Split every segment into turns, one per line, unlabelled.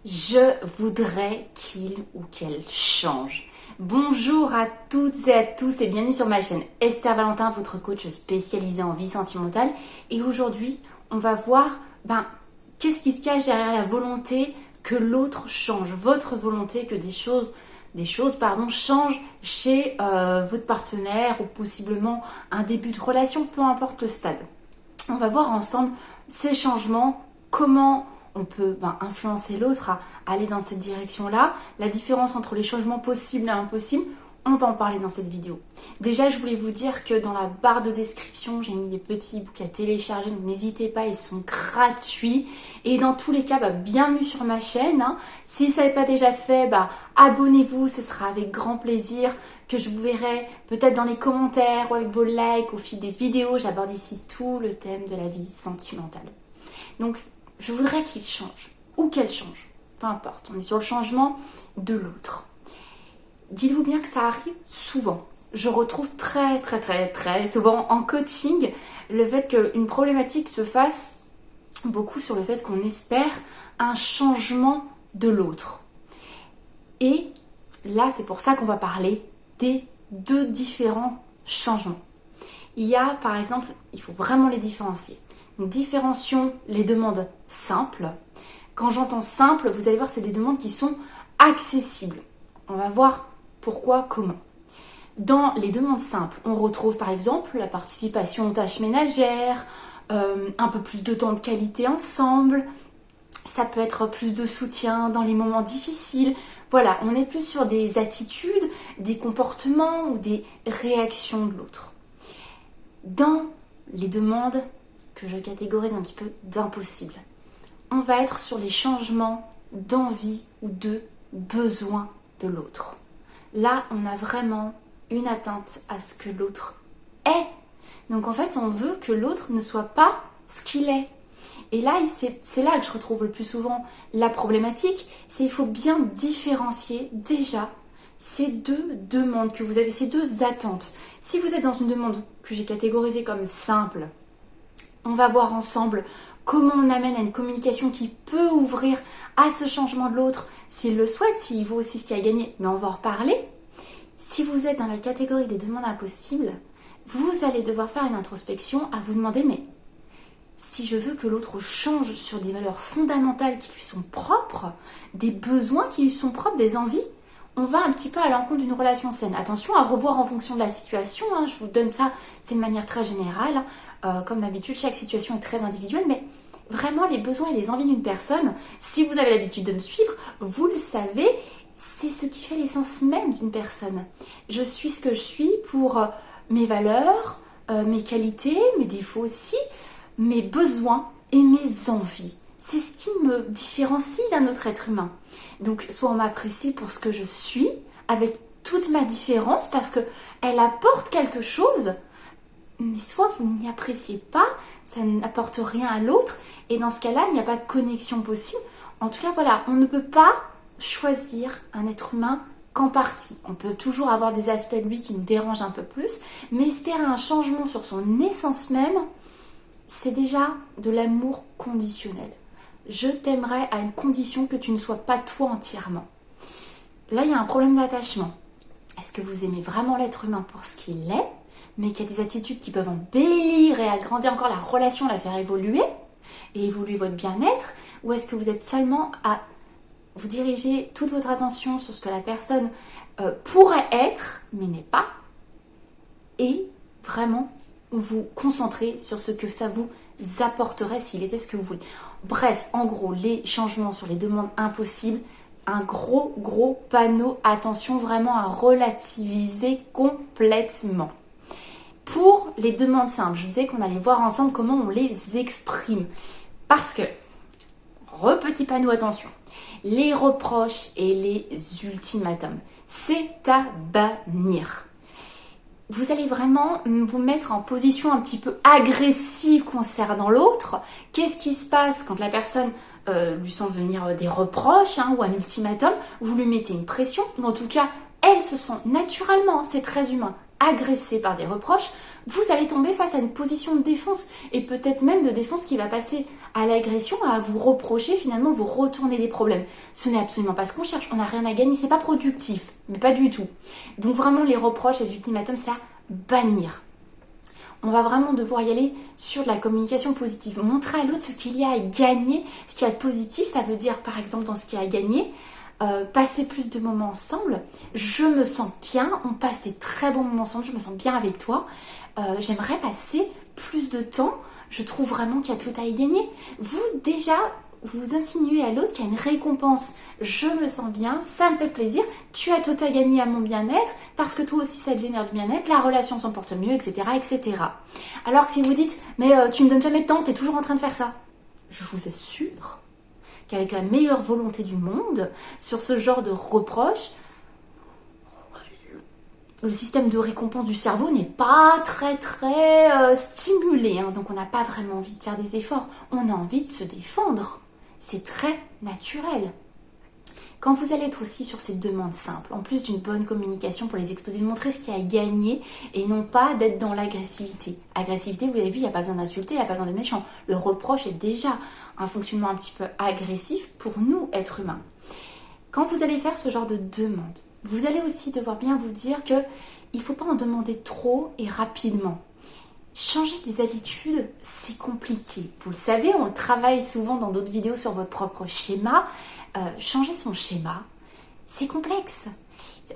Je voudrais qu'il ou qu'elle change. Bonjour à toutes et à tous et bienvenue sur ma chaîne Esther Valentin, votre coach spécialisé en vie sentimentale. Et aujourd'hui, on va voir qu'est-ce qui se cache derrière la volonté que l'autre change, votre volonté que des choses changent chez votre partenaire ou possiblement un début de relation, peu importe le stade. On va voir ensemble ces changements, comment on peut influencer l'autre à aller dans cette direction-là, la différence entre les changements possibles et impossibles, on va en parler dans cette vidéo. Déjà, je voulais vous dire que dans la barre de description, j'ai mis des petits e-books à télécharger, donc n'hésitez pas, ils sont gratuits. Et dans tous les cas, bienvenue sur ma chaîne. Si ça n'est pas déjà fait, abonnez-vous, ce sera avec grand plaisir que je vous verrai peut-être dans les commentaires ou avec vos likes au fil des vidéos. J'aborde ici tout le thème de la vie sentimentale. Donc, je voudrais qu'il change ou qu'elle change, peu importe, on est sur le changement de l'autre. Dites-vous bien que ça arrive souvent. Je retrouve très souvent en coaching le fait qu'une problématique se fasse beaucoup sur le fait qu'on espère un changement de l'autre. Et là, c'est pour ça qu'on va parler des deux différents changements. Il y a, par exemple, il faut vraiment les différencier. Nous différencions les demandes simples. Quand j'entends simple, vous allez voir, c'est des demandes qui sont accessibles. On va voir pourquoi, comment. Dans les demandes simples, on retrouve par exemple la participation aux tâches ménagères, un peu plus de temps de qualité ensemble. Ça peut être plus de soutien dans les moments difficiles. Voilà, on est plus sur des attitudes, des comportements ou des réactions de l'autre. Dans les demandes que je catégorise un petit peu d'impossible, on va être sur les changements d'envie ou de besoin de l'autre. Là, on a vraiment une atteinte à ce que l'autre est. Donc en fait, on veut que l'autre ne soit pas ce qu'il est. Et là, c'est là que je retrouve le plus souvent la problématique, c'est qu'il faut bien différencier déjà ces deux demandes que vous avez, ces deux attentes. Si vous êtes dans une demande que j'ai catégorisée comme simple, on va voir ensemble comment on amène à une communication qui peut ouvrir à ce changement de l'autre, s'il le souhaite, s'il vaut aussi ce qu'il a gagné, mais on va en reparler. Si vous êtes dans la catégorie des demandes impossibles, vous allez devoir faire une introspection à vous demander, mais si je veux que l'autre change sur des valeurs fondamentales qui lui sont propres, des besoins qui lui sont propres, des envies, on va un petit peu à l'encontre d'une relation saine. Attention à revoir en fonction de la situation, je vous donne ça, c'est de manière très générale. Comme d'habitude, chaque situation est très individuelle, mais vraiment les besoins et les envies d'une personne, si vous avez l'habitude de me suivre, vous le savez, c'est ce qui fait l'essence même d'une personne. Je suis ce que je suis pour mes valeurs, mes qualités, mes défauts aussi, mes besoins et mes envies. C'est ce qui me différencie d'un autre être humain. Donc, soit on m'apprécie pour ce que je suis, avec toute ma différence, parce qu'elle apporte quelque chose, mais soit vous n'y appréciez pas, ça n'apporte rien à l'autre, et dans ce cas-là, il n'y a pas de connexion possible. En tout cas, voilà, on ne peut pas choisir un être humain qu'en partie. On peut toujours avoir des aspects de lui qui nous dérangent un peu plus, mais espérer un changement sur son essence même, c'est déjà de l'amour conditionnel. Je t'aimerais à une condition que tu ne sois pas toi entièrement. Là, il y a un problème d'attachement. Est-ce que vous aimez vraiment l'être humain pour ce qu'il est, mais qu'il y a des attitudes qui peuvent embellir et agrandir encore la relation, la faire évoluer, et évoluer votre bien-être, ou est-ce que vous êtes seulement à vous diriger toute votre attention sur ce que la personne pourrait être, mais n'est pas, et vraiment vous concentrer sur ce que ça vous apporterait s'il était ce que vous voulez. Bref, en gros, les changements sur les demandes impossibles, un gros panneau, attention vraiment à relativiser complètement. Pour les demandes simples, je disais qu'on allait voir ensemble comment on les exprime. Parce que, petit panneau, attention, les reproches et les ultimatums, c'est à bannir. Vous allez vraiment vous mettre en position un petit peu agressive concernant l'autre. Qu'est-ce qui se passe quand la personne lui sent venir des reproches ou un ultimatum? Vous lui mettez une pression, ou en tout cas, elle se sent naturellement, c'est très humain, agressé par des reproches, vous allez tomber face à une position de défense et peut-être même de défense qui va passer à l'agression, à vous reprocher, finalement vous retourner des problèmes. Ce n'est absolument pas ce qu'on cherche, on n'a rien à gagner, c'est pas productif, mais pas du tout. Donc vraiment les reproches, les ultimatums, c'est à bannir. On va vraiment devoir y aller sur de la communication positive. Montrer à l'autre ce qu'il y a à gagner, ce qu'il y a de positif, ça veut dire par exemple dans ce qu'il y a à gagner, passer plus de moments ensemble, je me sens bien, on passe des très bons moments ensemble, je me sens bien avec toi, j'aimerais passer plus de temps, je trouve vraiment qu'il y a tout à y gagner. Vous déjà, vous insinuez à l'autre qu'il y a une récompense, je me sens bien, ça me fait plaisir, tu as tout à gagner à mon bien-être, parce que toi aussi ça te génère du bien-être, la relation s'en porte mieux, etc. etc. Alors que si vous dites, mais tu me donnes jamais de temps, tu es toujours en train de faire ça, je vous assure qu'avec la meilleure volonté du monde, sur ce genre de reproches, le système de récompense du cerveau n'est pas très stimulé, hein, donc on n'a pas vraiment envie de faire des efforts, on a envie de se défendre. C'est très naturel. Quand vous allez être aussi sur ces demandes simples, en plus d'une bonne communication pour les exposer, montrer ce qu'il y a à gagner et non pas d'être dans l'agressivité. Agressivité, vous avez vu, il n'y a pas besoin d'insulter, il n'y a pas besoin d'être méchant. Le reproche est déjà un fonctionnement un petit peu agressif pour nous, êtres humains. Quand vous allez faire ce genre de demande, vous allez aussi devoir bien vous dire qu'il ne faut pas en demander trop et rapidement. Changer des habitudes, c'est compliqué. Vous le savez, on travaille souvent dans d'autres vidéos sur votre propre schéma. Changer son schéma, c'est complexe.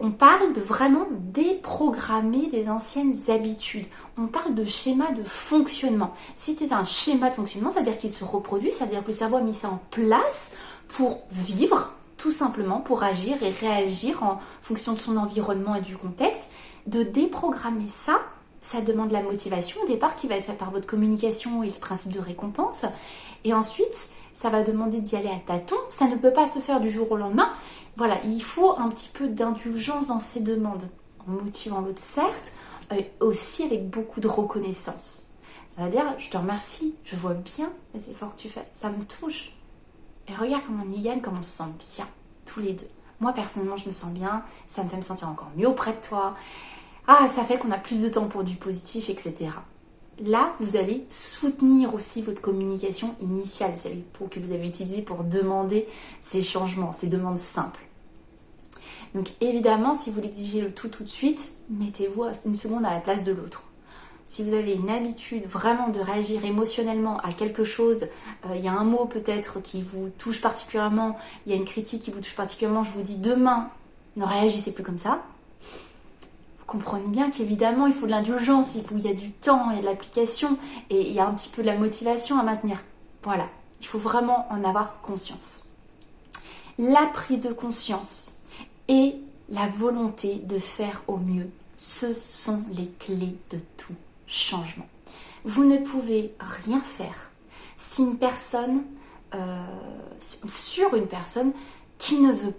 On parle de vraiment déprogrammer les anciennes habitudes. On parle de schéma de fonctionnement. Si c'est un schéma de fonctionnement, ça veut dire qu'il se reproduit, ça veut dire que le cerveau a mis ça en place pour vivre, tout simplement, pour agir et réagir en fonction de son environnement et du contexte. De déprogrammer ça, ça demande la motivation au départ qui va être faite par votre communication et le principe de récompense. Et ensuite, ça va demander d'y aller à tâtons. Ça ne peut pas se faire du jour au lendemain. Voilà, il faut un petit peu d'indulgence dans ces demandes. En motivant l'autre, certes, aussi avec beaucoup de reconnaissance. Ça veut dire, je te remercie, je vois bien les efforts que tu fais. Ça me touche. Et regarde comment on y gagne, comment on se sent bien, tous les deux. Moi, personnellement, je me sens bien. Ça me fait me sentir encore mieux auprès de toi. Ah, ça fait qu'on a plus de temps pour du positif, etc. Là, vous allez soutenir aussi votre communication initiale, celle que vous avez utilisée pour demander ces changements, ces demandes simples. Donc évidemment, si vous l'exigez le tout de suite, mettez-vous une seconde à la place de l'autre. Si vous avez une habitude vraiment de réagir émotionnellement à quelque chose, il y a un mot peut-être qui vous touche particulièrement, il y a une critique qui vous touche particulièrement, je vous dis demain, ne réagissez plus comme ça. Comprenez bien qu'évidemment, il faut de l'indulgence, il y a du temps, il y a de l'application et il y a un petit peu de la motivation à maintenir. Voilà, il faut vraiment en avoir conscience. La prise de conscience et la volonté de faire au mieux, ce sont les clés de tout changement. Vous ne pouvez rien faire si une personne, sur une personne qui ne veut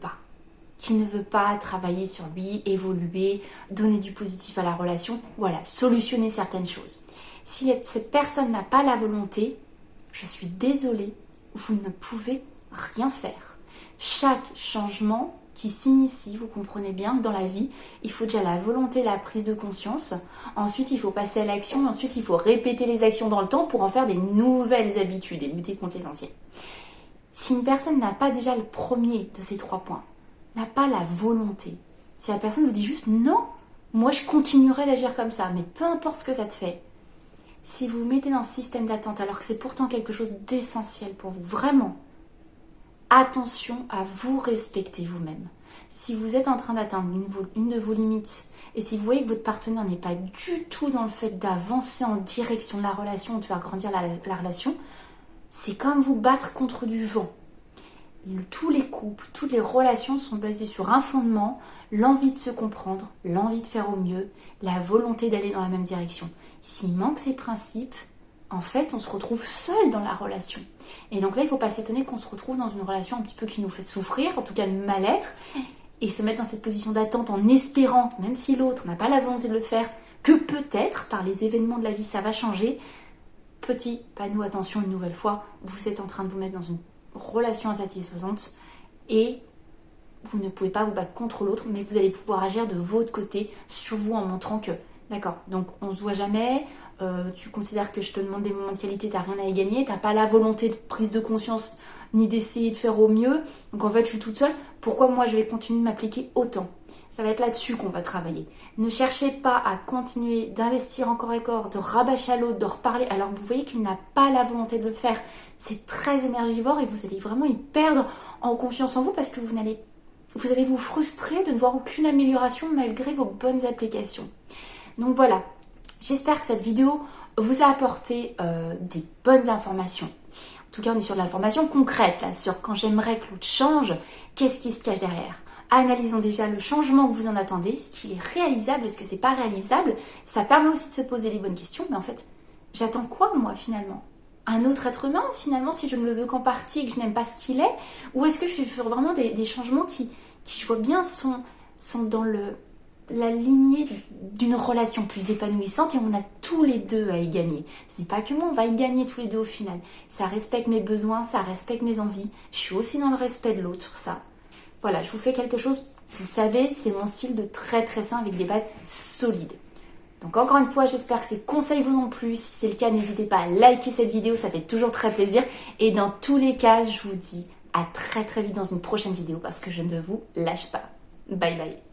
pas travailler sur lui, évoluer, donner du positif à la relation, voilà, solutionner certaines choses. Si cette personne n'a pas la volonté, je suis désolée, vous ne pouvez rien faire. Chaque changement qui s'initie, vous comprenez bien que dans la vie, il faut déjà la volonté, la prise de conscience, ensuite il faut passer à l'action, ensuite il faut répéter les actions dans le temps pour en faire des nouvelles habitudes et lutter contre les anciennes. Si une personne n'a pas déjà le premier de ces 3 points, n'a pas la volonté. Si la personne vous dit juste non, moi je continuerai d'agir comme ça, mais peu importe ce que ça te fait. Si vous vous mettez dans ce système d'attente alors que c'est pourtant quelque chose d'essentiel pour vous, vraiment, attention à vous respecter vous-même. Si vous êtes en train d'atteindre une de vos limites et si vous voyez que votre partenaire n'est pas du tout dans le fait d'avancer en direction de la relation ou de faire grandir la relation, c'est comme vous battre contre du vent. Tous les couples, toutes les relations sont basées sur un fondement, l'envie de se comprendre, l'envie de faire au mieux, la volonté d'aller dans la même direction. S'il manque ces principes, en fait, on se retrouve seul dans la relation. Et donc là, il ne faut pas s'étonner qu'on se retrouve dans une relation un petit peu qui nous fait souffrir, en tout cas de mal-être, et se mettre dans cette position d'attente en espérant, même si l'autre n'a pas la volonté de le faire, que peut-être, par les événements de la vie, ça va changer. Petit panneau, attention une nouvelle fois, vous êtes en train de vous mettre dans une relation insatisfaisante et vous ne pouvez pas vous battre contre l'autre, mais vous allez pouvoir agir de votre côté sur vous en montrant que D'accord, donc on se voit jamais, tu considères que je te demande des moments de qualité, t'as rien à y gagner, t'as pas la volonté de prise de conscience ni d'essayer de faire au mieux, donc en fait je suis toute seule, pourquoi moi je vais continuer de m'appliquer autant? Ça va être là-dessus qu'on va travailler. Ne cherchez pas à continuer d'investir encore et encore, de rabâcher à l'autre, de reparler, alors que vous voyez qu'il n'a pas la volonté de le faire. C'est très énergivore et vous allez vraiment y perdre en confiance en vous parce que vous allez vous frustrer de ne voir aucune amélioration malgré vos bonnes applications. Donc voilà, j'espère que cette vidéo vous a apporté des bonnes informations. En tout cas, on est sur de l'information concrète, là, sur quand j'aimerais que l'autre change, qu'est-ce qui se cache derrière. Analysons déjà le changement que vous en attendez, est-ce qu'il est réalisable, est-ce que c'est pas réalisable. Ça permet aussi de se poser les bonnes questions, mais en fait, j'attends quoi moi finalement? Un autre être humain finalement, si je ne le veux qu'en partie et que je n'aime pas ce qu'il est? Ou est-ce que je suis sur vraiment des changements qui je vois bien, sont dans la lignée d'une relation plus épanouissante et on a tous les deux à y gagner. Ce n'est pas que moi, on va y gagner tous les deux au final. Ça respecte mes besoins, ça respecte mes envies. Je suis aussi dans le respect de l'autre sur ça. Voilà, je vous fais quelque chose, vous le savez, c'est mon style de très très sain avec des bases solides. Donc encore une fois, j'espère que ces conseils vous ont plu. Si c'est le cas, n'hésitez pas à liker cette vidéo, ça fait toujours très plaisir. Et dans tous les cas, je vous dis à très très vite dans une prochaine vidéo parce que je ne vous lâche pas. Bye bye.